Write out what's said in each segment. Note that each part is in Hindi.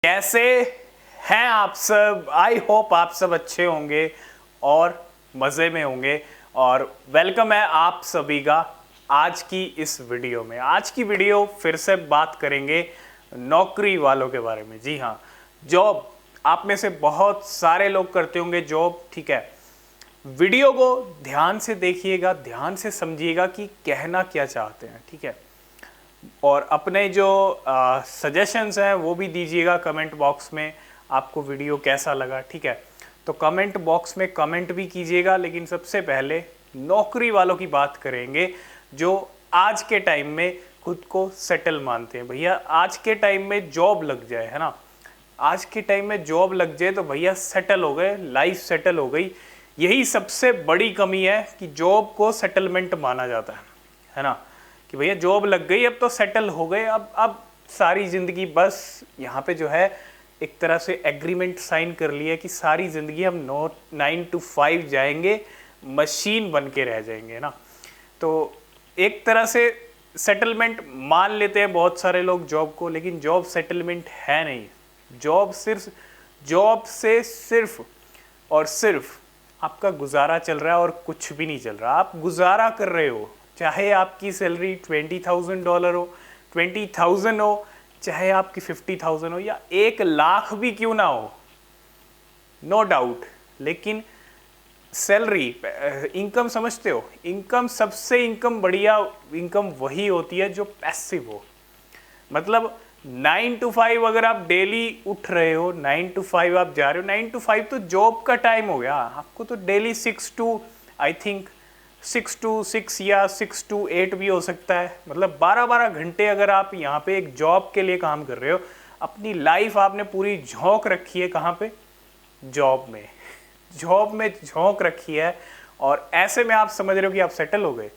कैसे हैं आप सब। आई होप आप सब अच्छे होंगे और मज़े में होंगे। और वेलकम है आप सभी का आज की इस वीडियो में। आज की वीडियो फिर से बात करेंगे नौकरी वालों के बारे में। जी हाँ, जॉब आप में से बहुत सारे लोग करते होंगे जॉब, ठीक है। वीडियो को ध्यान से देखिएगा, ध्यान से समझिएगा कि कहना क्या चाहते हैं, ठीक है। और अपने जो सजेशंस हैं वो भी दीजिएगा कमेंट बॉक्स में, आपको वीडियो कैसा लगा, ठीक है। तो कमेंट बॉक्स में कमेंट भी कीजिएगा। लेकिन सबसे पहले नौकरी वालों की बात करेंगे जो आज के टाइम में खुद को सेटल मानते हैं। भैया आज के टाइम में जॉब लग जाए, है ना, आज के टाइम में जॉब लग जाए तो भैया सेटल हो गए, लाइफ सेटल हो गई। यही सबसे बड़ी कमी है कि जॉब को सेटलमेंट माना जाता है ना, कि भैया जॉब लग गई अब तो सेटल हो गए, अब सारी ज़िंदगी बस यहाँ पे जो है एक तरह से एग्रीमेंट साइन कर लिया कि सारी ज़िंदगी हम 9 to 5 जाएंगे, मशीन बन के रह जाएंगे ना। तो एक तरह से सेटलमेंट मान लेते हैं बहुत सारे लोग जॉब को, लेकिन जॉब सेटलमेंट है नहीं। जॉब से सिर्फ और सिर्फ आपका गुजारा चल रहा है और कुछ भी नहीं चल रहा। आप गुजारा कर रहे हो, चाहे आपकी सैलरी $20,000 हो, 20,000 हो, चाहे आपकी 50,000 हो या 1 लाख भी क्यों ना हो, नो डाउट। लेकिन सैलरी इनकम समझते हो, इनकम सबसे बढ़िया इनकम वही होती है जो पैसिव हो। मतलब 9 to 5 अगर आप डेली उठ रहे हो, 9 to 5 आप जा रहे हो, 9 to 5 तो जॉब का टाइम हो गया। आपको तो daily 6 to I think 6 to 6 या 6 to 8 भी हो सकता है। मतलब 12-12 घंटे अगर आप यहाँ पे एक जॉब के लिए काम कर रहे हो, अपनी लाइफ आपने पूरी झोंक रखी है कहाँ पे, जॉब में झोंक रखी है। और ऐसे में आप समझ रहे हो कि आप सेटल हो गए।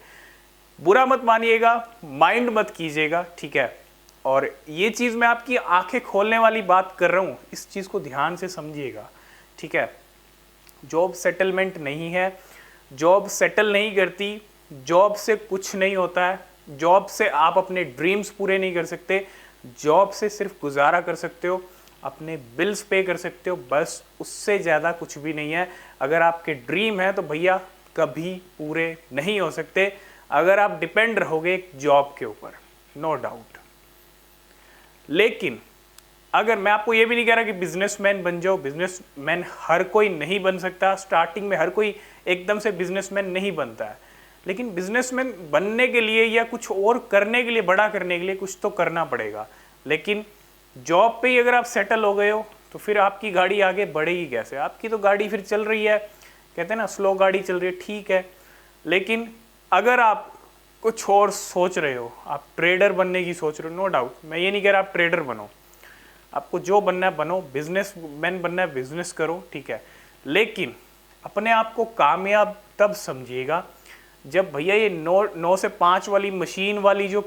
बुरा मत मानिएगा, माइंड मत कीजिएगा, ठीक है। और ये चीज़ मैं आपकी आंखें खोलने वाली बात कर रहा हूँ, इस चीज़ को ध्यान से समझिएगा, ठीक है। जॉब सेटलमेंट नहीं है, जॉब सेटल नहीं करती, जॉब से कुछ नहीं होता है, जॉब से आप अपने ड्रीम्स पूरे नहीं कर सकते, जॉब से सिर्फ गुजारा कर सकते हो, अपने बिल्स पे कर सकते हो, बस उससे ज़्यादा कुछ भी नहीं है। अगर आपके ड्रीम है तो भैया कभी पूरे नहीं हो सकते अगर आप डिपेंड रहोगे एक जॉब के ऊपर, नो डाउट। लेकिन अगर मैं आपको ये भी नहीं कह रहा कि बिजनेसमैन बन जाओ, बिजनेसमैन हर कोई नहीं बन सकता, स्टार्टिंग में हर कोई एकदम से बिजनेसमैन नहीं बनता है। लेकिन बिजनेसमैन बनने के लिए या कुछ और करने के लिए, बड़ा करने के लिए कुछ तो करना पड़ेगा। लेकिन जॉब पे ही अगर आप सेटल हो गए हो तो फिर आपकी गाड़ी आगे बढ़ेगी कैसे? आपकी तो गाड़ी फिर चल रही है, कहते हैं ना स्लो गाड़ी चल रही है, ठीक है। लेकिन अगर आप कुछ और सोच रहे हो, आप ट्रेडर बनने की सोच रहे हो, नो डाउट, मैं ये नहीं कह रहा आप ट्रेडर बनो, आपको जो बनना है बनो, बिजनेसमैन बनना है बिजनेस करो, ठीक है। लेकिन अपने आप को कामयाब तब समझिएगा जब भैया ये 9 से 5 वाली मशीन वाली जो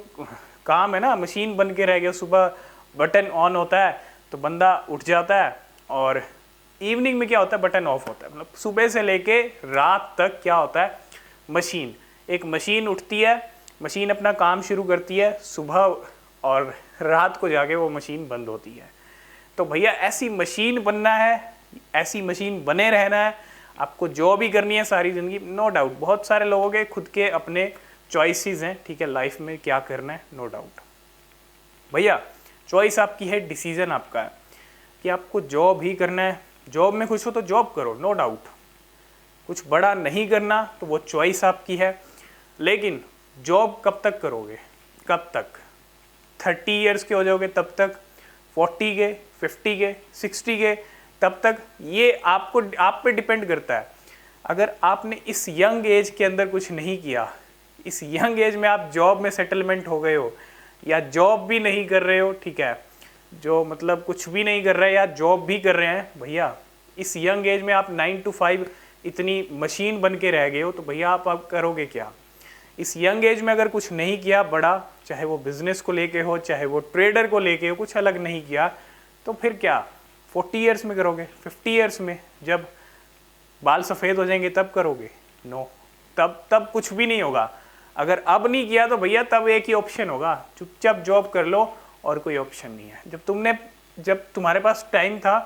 काम है ना, मशीन बन के रह गया। सुबह बटन ऑन होता है तो बंदा उठ जाता है, और इवनिंग में क्या होता है, बटन ऑफ होता है। मतलब सुबह से लेके रात तक क्या होता है, एक मशीन उठती है, मशीन अपना काम शुरू करती है सुबह, और रात को जाके वो मशीन बंद होती है। तो भैया ऐसी मशीन बनना है, ऐसी मशीन बने रहना है, आपको जो भी करनी है सारी ज़िंदगी, नो डाउट। बहुत सारे लोगों के खुद के अपने चॉइसेस हैं, ठीक है, लाइफ में क्या करना है, नो डाउट। भैया चॉइस आपकी है, डिसीजन आपका है कि आपको जॉब ही करना है। जॉब में खुश हो तो जॉब करो, नो डाउट। कुछ बड़ा नहीं करना तो वो चॉइस आपकी है। लेकिन जॉब कब तक करोगे, कब तक? 30 इयर्स के हो जाओगे तब तक, 40 के, 50 के, 60 के, तब तक? ये आप पे डिपेंड करता है। अगर आपने इस यंग एज के अंदर कुछ नहीं किया, इस यंग एज में आप जॉब में सेटलमेंट हो गए हो, या जॉब भी नहीं कर रहे हो, ठीक है, जो मतलब कुछ भी नहीं कर रहे हैं या जॉब भी कर रहे हैं, भैया इस यंग एज में आप 9 to 5 इतनी मशीन बन के रह गए हो, तो भैया आप करोगे क्या? इस यंग एज में अगर कुछ नहीं किया बड़ा, चाहे वो बिजनेस को लेके हो, चाहे वो ट्रेडर को लेके हो, कुछ अलग नहीं किया, तो फिर क्या 40 इयर्स में करोगे? 50 इयर्स में जब बाल सफ़ेद हो जाएंगे तब करोगे? नो, तब कुछ भी नहीं होगा। अगर अब नहीं किया तो भैया तब एक ही ऑप्शन होगा, चुपचाप जॉब कर लो, और कोई ऑप्शन नहीं है। जब तुमने जब तुम्हारे पास टाइम था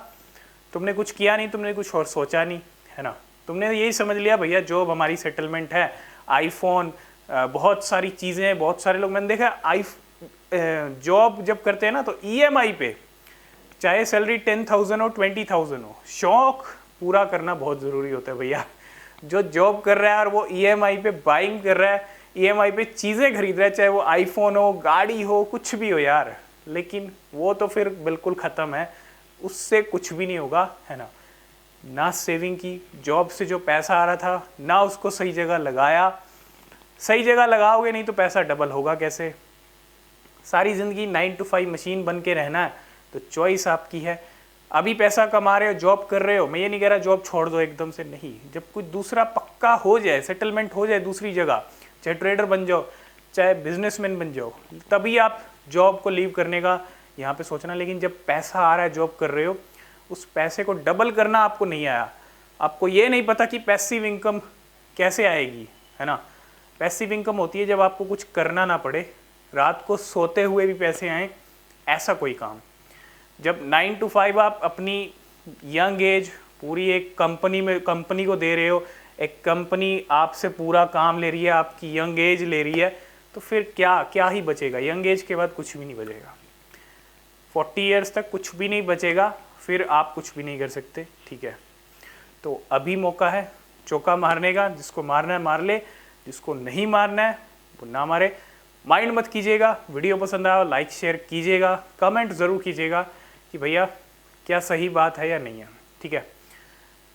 तुमने कुछ किया नहीं, तुमने कुछ और सोचा नहीं, है ना। तुमने यही समझ लिया भैया जॉब हमारी सेटलमेंट है, आईफोन, बहुत सारी चीज़ें हैं। बहुत सारे लोग मैंने देखा जॉब जब करते हैं ना तो ईएमआई पे, चाहे सैलरी 10,000 हो 20,000 हो, शौक पूरा करना बहुत ज़रूरी होता है भैया। जो जॉब कर रहा है और वो ईएमआई पे बाइंग कर रहा है, ईएमआई पे चीज़ें खरीद रहा है, चाहे वो आईफोन हो, गाड़ी हो, कुछ भी हो यार, लेकिन वो तो फिर बिल्कुल ख़त्म है, उससे कुछ भी नहीं होगा, है ना। ना सेविंग की, जॉब से जो पैसा आ रहा था ना उसको सही जगह लगाया। सही जगह लगाओगे नहीं तो पैसा डबल होगा कैसे। सारी ज़िंदगी 9 to 5 मशीन बन के रहना है तो चॉइस आपकी है। अभी पैसा कमा रहे हो, जॉब कर रहे हो, मैं ये नहीं कह रहा जॉब छोड़ दो एकदम से, नहीं। जब कुछ दूसरा पक्का हो जाए, सेटलमेंट हो जाए दूसरी जगह, चाहे ट्रेडर बन जाओ, चाहे बिजनेसमैन बन जाओ, तभी आप जॉब को लीव करने का यहाँ पे सोचना। लेकिन जब पैसा आ रहा है, जॉब कर रहे हो, उस पैसे को डबल करना आपको नहीं आया, आपको ये नहीं पता कि पैसिव इनकम कैसे आएगी, है ना। पैसिव इनकम होती है जब आपको कुछ करना ना पड़े, रात को सोते हुए भी पैसे आए, ऐसा कोई काम। जब 9 to 5 आप अपनी यंग एज पूरी एक कंपनी को दे रहे हो, एक कंपनी आपसे पूरा काम ले रही है, आपकी यंग एज ले रही है, तो फिर क्या ही बचेगा। यंग एज के बाद कुछ भी नहीं बचेगा, 40 ईयर्स तक कुछ भी नहीं बचेगा, फिर आप कुछ भी नहीं कर सकते, ठीक है। तो अभी मौका है चौका मारने का, जिसको मारना है मार ले, जिसको नहीं मारना है वो ना मारे। माइंड मत कीजिएगा। वीडियो पसंद आया लाइक शेयर कीजिएगा, कमेंट ज़रूर कीजिएगा कि भैया क्या सही बात है या नहीं है, ठीक है।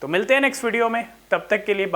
तो मिलते हैं नेक्स्ट वीडियो में, तब तक के लिए बाय।